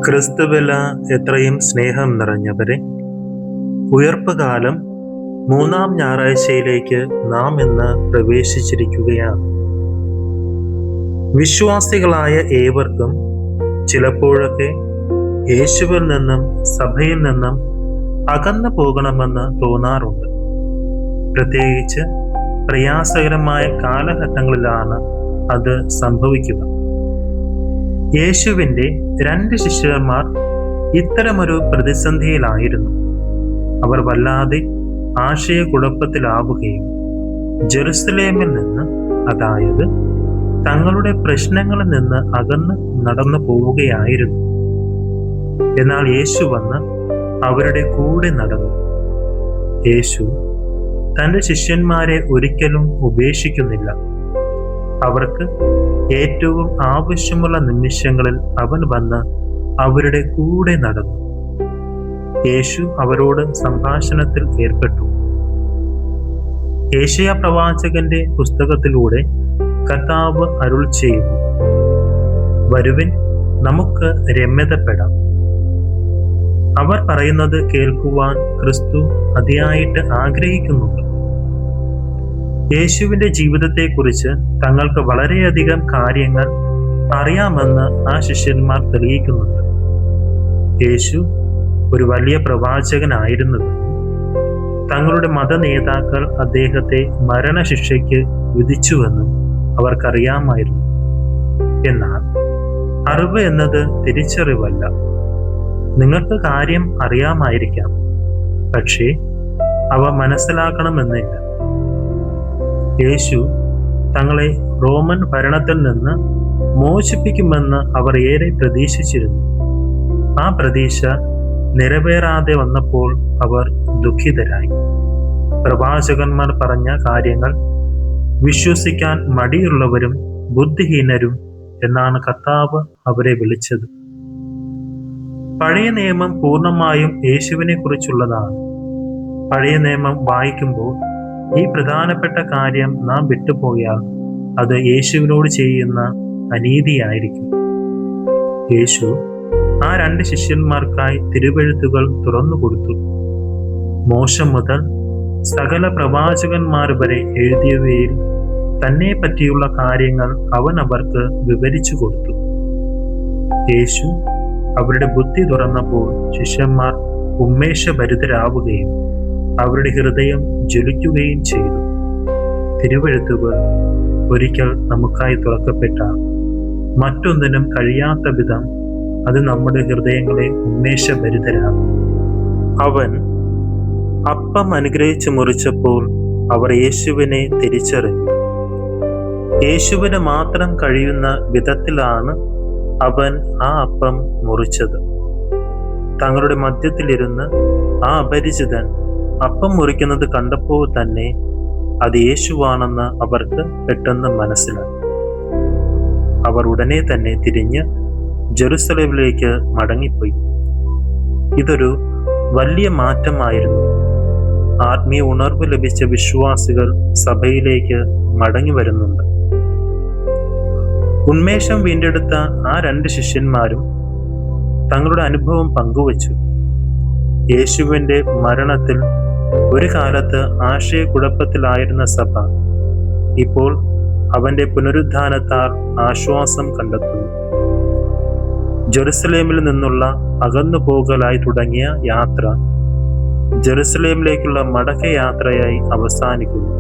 ക്രിസ്തുവിൽ എത്രയും സ്നേഹം നിറഞ്ഞവരെ, ഉയർപ്പുകാലം 3-ാം ഞായറാഴ്ചയിലേക്ക് നാം ഇന്ന് പ്രവേശിച്ചിരിക്കുകയാണ്. വിശ്വാസികളായ ഏവർക്കും ചിലപ്പോഴൊക്കെ യേശുവിൽ നിന്നും സഭയിൽ നിന്നും അകന്നു പോകണമെന്ന് തോന്നാറുണ്ട്. പ്രത്യേകിച്ച് പ്രയാസകരമായ കാലഘട്ടങ്ങളിലാണ് അത് സംഭവിക്കുക. യേശുവിൻ്റെ 2 ശിഷ്യന്മാർ ഇത്തരമൊരു പ്രതിസന്ധിയിലായിരുന്നു. അവർ വല്ലാതെ ആശയക്കുഴപ്പത്തിലാവുകയും ജെറുസലേമിൽ നിന്ന്, അതായത് തങ്ങളുടെ പ്രശ്നങ്ങളിൽ നിന്ന് അകന്ന് നടന്നു പോവുകയായിരുന്നു. എന്നാൽ യേശു വന്ന് അവരുടെ കൂടെ നടന്നു. യേശു തൻ്റെ ശിഷ്യന്മാരെ ഒരിക്കലും ഉപേക്ഷിക്കുന്നില്ല. അവർക്ക് ഏറ്റവും ആവശ്യമുള്ള നിമിഷങ്ങളിൽ അവൻ വന്ന് അവരുടെ കൂടെ നടന്നു. യേശു അവരോട് സംഭാഷണത്തിൽ ഏർപ്പെട്ടു. യേശയ്യാ പ്രവാചകന്റെ പുസ്തകത്തിലൂടെ കർത്താവ് അരുൾ ചെയ്യുന്നു, വരുവിൻ, നമുക്ക് രമ്യതപ്പെടാം. അവർ പറയുന്നത് കേൾക്കുവാൻ ക്രിസ്തു അതിയായിട്ട് ആഗ്രഹിക്കുന്നുണ്ട്. യേശുവിൻ്റെ ജീവിതത്തെക്കുറിച്ച് തങ്ങൾക്ക് വളരെയധികം കാര്യങ്ങൾ അറിയാമെന്ന് ആ ശിഷ്യന്മാർ തെളിയിക്കുന്നുണ്ട്. യേശു ഒരു വലിയ പ്രവാചകനായിരുന്നുവെന്നും തങ്ങളുടെ മതനേതാക്കൾ അദ്ദേഹത്തെ മരണശിക്ഷയ്ക്ക് വിധിച്ചുവെന്നും അവർക്കറിയാമായിരുന്നു. എന്നാൽ അറിവ് എന്നത് തിരിച്ചറിവല്ല. നിങ്ങൾക്ക് കാര്യം അറിയാമായിരിക്കാം, പക്ഷേ അവ മനസ്സിലാക്കണമെന്നില്ല. യേശു തങ്ങളെ റോമൻ ഭരണത്തിൽ നിന്ന് മോചിപ്പിക്കുമെന്ന് അവർ ഏറെ പ്രതീക്ഷിച്ചിരുന്നു. ആ പ്രതീക്ഷ നിറവേറാതെ വന്നപ്പോൾ അവർ ദുഃഖിതരായി. പ്രവാചകന്മാർ പറഞ്ഞ കാര്യങ്ങൾ വിശ്വസിക്കാൻ മടിയുള്ളവരും ബുദ്ധിഹീനരും എന്നാണ് കർത്താവ് അവരെ വിളിച്ചത്. പഴയ നിയമം പൂർണ്ണമായും യേശുവിനെ കുറിച്ചുള്ളതാണ്. പഴയ നിയമം വായിക്കുമ്പോൾ ഈ പ്രധാനപ്പെട്ട കാര്യം നാം വിട്ടുപോയാൽ അത് യേശുവിനോട് ചെയ്യുന്ന അനീതിയായിരിക്കും. യേശു ആ 2 ശിഷ്യന്മാർക്കായി തിരുവെഴുത്തുകൾ തുറന്നു കൊടുത്തു. മോശ മുതൽ സകല പ്രവാചകന്മാർ വരെ എഴുതിയവയിൽ തന്നെ പറ്റിയുള്ള കാര്യങ്ങൾ അവൻ അവർക്ക് വിവരിച്ചു കൊടുത്തു. യേശു അവരുടെ ബുദ്ധി തുറന്നപ്പോൾ ശിഷ്യന്മാർ ഉന്മേഷഭരിതരാവുകയും അവരുടെ ഹൃദയം ജ്വലിക്കുകയും ചെയ്തു. തിരുവെഴുത്തുകൾ ഒരിക്കൽ നമുക്കായി തുറക്കപ്പെട്ടാൽ മറ്റൊന്നിനും കഴിയാത്ത വിധം അത് നമ്മുടെ ഹൃദയങ്ങളെ ഉന്മേഷഭരിതരാകും. അവൻ അപ്പം അനുഗ്രഹിച്ച് മുറിച്ചപ്പോൾ അവർ യേശുവിനെ തിരിച്ചറിഞ്ഞു. യേശുവിന് മാത്രം കഴിയുന്ന വിധത്തിലാണ് അവൻ ആ അപ്പം മുറിച്ചത്. തങ്ങളുടെ മധ്യത്തിലിരുന്ന് ആ അപരിചിതൻ അപ്പം മുറിക്കുന്നത് കണ്ടപ്പോൾ തന്നെ അത് യേശുവാണെന്ന് അവർക്ക് പെട്ടെന്ന് മനസ്സിലായി. അവർ ഉടനെ തന്നെ തിരിഞ്ഞ് ജെറുസലേമിലേക്ക് മടങ്ങിപ്പോയി. ഇതൊരു വലിയ മാറ്റമായിരുന്നു. ആത്മീയ ഉണർവ് ലഭിച്ച വിശ്വാസികൾ സഭയിലേക്ക് മടങ്ങി വരുന്നുണ്ട്. ഉന്മേഷം വീണ്ടെടുത്ത ആ 2 ശിഷ്യന്മാരും തങ്ങളുടെ അനുഭവം പങ്കുവച്ചു. യേശുവിൻ്റെ മരണത്തിൽ ഒരു കാലത്ത് ആശയക്കുഴപ്പത്തിലായിരുന്ന സഭ ഇപ്പോൾ അവന്റെ പുനരുദ്ധാനത്താൽ ആശ്വാസം കണ്ടെത്തുന്നു. ജെറുസലേമിൽ നിന്നുള്ള അകന്നുപോകലായി തുടങ്ങിയ യാത്ര ജെറുസലേമിലേക്കുള്ള മടക്കയാത്രയായി അവസാനിക്കുന്നു.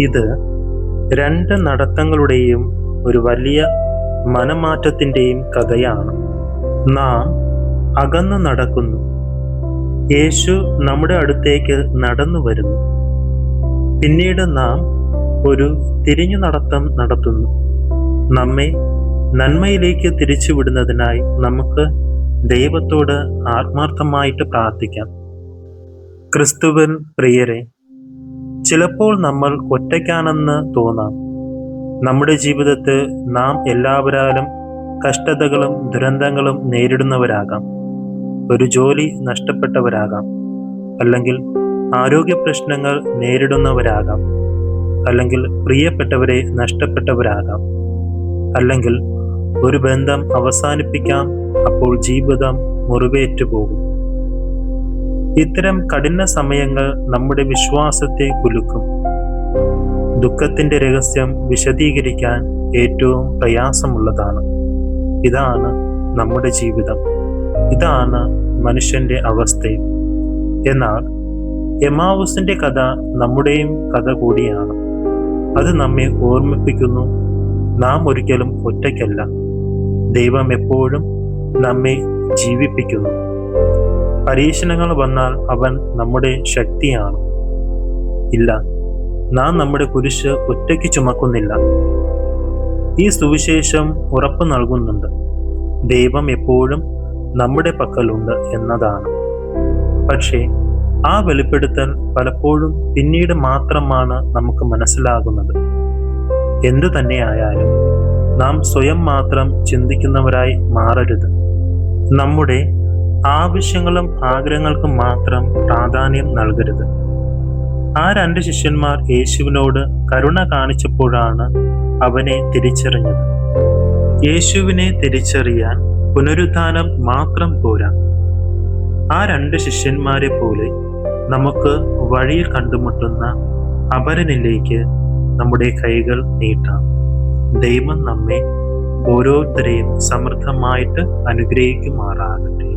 ഇത് 2 നടത്തങ്ങളുടെയും ഒരു വലിയ മനമാറ്റത്തിൻ്റെയും കഥയാണ്. നാം അകന്നു നടക്കുന്നു. യേശു നമ്മുടെ അടുത്തേക്ക് നടന്നു വരുന്നു. പിന്നീട് നാം ഒരു തിരിഞ്ഞു നടത്തം നടത്തുന്നു. നമ്മെ നന്മയിലേക്ക് തിരിച്ചുവിടുന്നതിനായി നമുക്ക് ദൈവത്തോട് ആത്മാർത്ഥമായിട്ട് പ്രാർത്ഥിക്കാം. ക്രിസ്തുവിൻ പ്രിയരെ, ചിലപ്പോൾ നമ്മൾ ഒറ്റയ്ക്കാണെന്ന് തോന്നാം. നമ്മുടെ ജീവിതത്തിൽ നാം എല്ലാവരാലും കഷ്ടതകളും ദുരന്തങ്ങളും നേരിടുന്നവരാകാം. ഒരു ജോലി നഷ്ടപ്പെട്ടവരാകാം, അല്ലെങ്കിൽ ആരോഗ്യ പ്രശ്നങ്ങൾ നേരിടുന്നവരാകാം, അല്ലെങ്കിൽ പ്രിയപ്പെട്ടവരെ നഷ്ടപ്പെട്ടവരാകാം, അല്ലെങ്കിൽ ഒരു ബന്ധം അവസാനിപ്പിക്കാം, അപ്പോൾ ജീവിതം മുറിവേറ്റു പോകും. ഇത്തരം കഠിന സമയങ്ങൾ നമ്മുടെ വിശ്വാസത്തെ കുലുക്കും. ദുഃഖത്തിന്റെ രഹസ്യം വിശദീകരിക്കാൻ ഏറ്റവും പ്രയാസമുള്ളതാണ്. ഇതാണ് നമ്മുടെ ജീവിതം, ഇതാണ് മനുഷ്യന്റെ അവസ്ഥയും. എന്നാൽ എമാവുസിന്റെ കഥ നമ്മുടെയും കഥ കൂടിയാണ്. അത് നമ്മെ ഓർമ്മിപ്പിക്കുന്നു, നാം ഒരിക്കലും ഒറ്റയ്ക്കല്ല. ദൈവം എപ്പോഴും നമ്മെ ജീവിപ്പിക്കുന്നു. പരീക്ഷണങ്ങൾ വന്നാൽ അവൻ നമ്മുടെ ശക്തിയാണ്. ഇല്ല, നാം നമ്മുടെ കുരിശ് ഒറ്റയ്ക്ക് ചുമക്കുന്നില്ല. ഈ സുവിശേഷം ഉറപ്പ് നൽകുന്നുണ്ട്, ദൈവം എപ്പോഴും നമ്മുടെ പക്കലുണ്ട് എന്നതാണ്. പക്ഷേ ആ വെളിപ്പെടുത്തൽ പലപ്പോഴും പിന്നീട് മാത്രമാണ് നമുക്ക് മനസ്സിലാകുന്നത്. എന്തു തന്നെയായാലും നാം സ്വയം മാത്രം ചിന്തിക്കുന്നവരായി മാറരുത്. നമ്മുടെ ആവശ്യങ്ങളും ആഗ്രഹങ്ങൾക്കും മാത്രം പ്രാധാന്യം നൽകരുത്. ആ 2 ശിഷ്യന്മാർ യേശുവിനോട് കരുണ കാണിച്ചപ്പോഴാണ് അവനെ തിരിച്ചറിഞ്ഞത്. യേശുവിനെ തിരിച്ചറിയാൻ പുനരുത്ഥാനം മാത്രം പോരാ. ആ 2 ശിഷ്യന്മാരെ പോലെ നമുക്ക് വഴിയിൽ കണ്ടുമുട്ടുന്ന അപരനിലേക്ക് നമ്മുടെ കൈകൾ നീട്ടാം. ദൈവം നമ്മെ ഓരോരുത്തരെയും സമൃദ്ധമായിട്ട് അനുഗ്രഹിക്കുമാറാകട്ടെ.